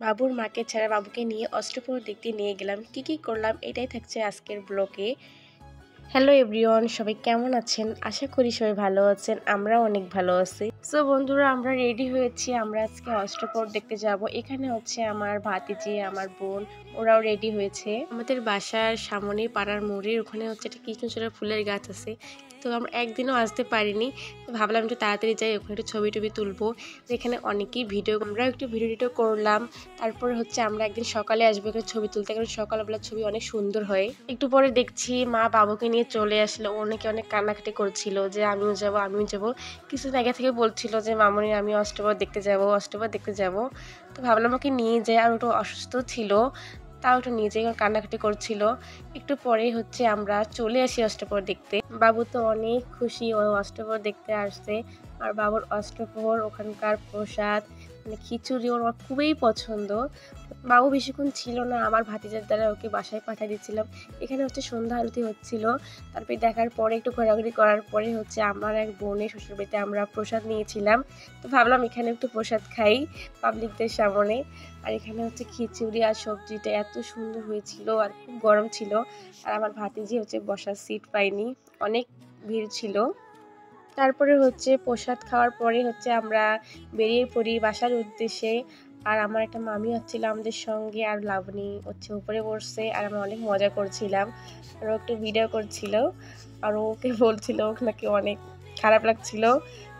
বাবুর মাকে ছাড়া বাবুকে নিয়ে অষ্টপ্রহর দেখতে নিয়ে গেলাম। কি করলাম এটাই থাকছে আজকের ব্লগে। হ্যালো এভরিওয়ান, সবাই কেমন আছেন? আশা করি সবাই ভালো আছেন, আমরাও অনেক ভালো আছি। সো বন্ধুরা, আমরা রেডি হয়েছি, আমরা আজকে অষ্টপ্রহর দেখতে যাব। এখানে হচ্ছে আমার ভাতিজি, আমার বোন, ওরাও রেডি হয়েছে। আমাদের বাসার সামনে পাড়ার মোড়ের ওখানে হচ্ছে একটা কৃষ্ণচূড়া ফুলের গাছ আছে, তো আমরা একদিনও আসতে পারিনি। তো ভাবলাম একটু তাড়াতাড়ি যাই, ওখানে একটু ছবি টবি তুলবো। যেখানে অনেকেই আমরাও একটু ভিডিও করলাম। তারপরে হচ্ছে আমরা একদিন সকালে আসবো এখানে ছবি তুলতে, কারণ সকালবেলা ছবি অনেক সুন্দর হয়। একটু পরে দেখছি মা বাবুকে নিয়ে চলে আসলো। অনেক কান্নাকাটি করছিল যে আমিও যাব। কিছুদিন আগে থেকে বলছিল যে মামুনি আমি অষ্টপ্রহর দেখতে যাব। তো ভাবলাম ওকে নিয়ে যাই, আর ওটা অসুস্থ ছিল, তাও একটু নিয়ে যাই, কান্নাকাটি করছিল। একটু পরেই হচ্ছে আমরা চলে আসি অষ্টপ্রহর দেখতে। বাবু তো অনেক খুশি, ও অষ্টপ্রহর দেখতে আসছে। আর বাবুর অষ্টপ্রহর ওখানকার প্রসাদ মানে খিচুড়ি ওর খুবই পছন্দ। বাবু বেশিক্ষণ ছিল না, আমার ভাতিজার দ্বারা ওকে বাসায় পাঠিয়ে দিচ্ছিলাম। এখানে হচ্ছে সন্ধ্যা আরতি হচ্ছিল। তারপরে দেখার পরে একটু ঘোরাঘুরি করার পরে হচ্ছে আমার এক বোনের শ্বশুরবাড়িতে আমরা প্রসাদ নিয়েছিলাম। তো ভাবলাম এখানে একটু প্রসাদ খাই পাবলিকদের সামনে। আর এখানে হচ্ছে খিচুড়ি আর সবজিটা এত সুন্দর হয়েছিল, আর খুব গরম ছিল। আর আমার ভাতিজি হচ্ছে বসার সিট পাইনি, অনেক ভিড় ছিল। তারপরে হচ্ছে প্রসাদ খাওয়ার পরে হচ্ছে আমরা বেরিয়ে পড়ি বাসার উদ্দেশ্যে। আর আমার একটা মামি হচ্ছিল আমাদের সঙ্গে, আর লাবণী হচ্ছে উপরে বসছে, আর আমরা অনেক মজা করছিলাম। আর ও একটু ভিডিও করছিল, আর ওকে বলছিল ওকে নাকি অনেক খারাপ লাগছিল।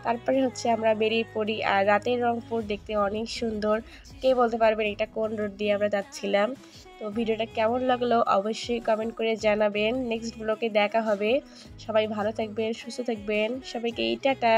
তারপরে হচ্ছে আমরা বেরিয়ে পড়ি। আর রাতের রংপুর দেখতে অনেক সুন্দর। কে বলতে পারবেন এটা কোন রোড দিয়ে আমরা যাচ্ছিলাম? তো ভিডিওটা কেমন লাগলো অবশ্যই কমেন্ট করে জানাবেন। নেক্সট ব্লগে দেখা হবে। সবাই ভালো থাকবেন, সুস্থ থাকবেন। সবাইকে টাটা।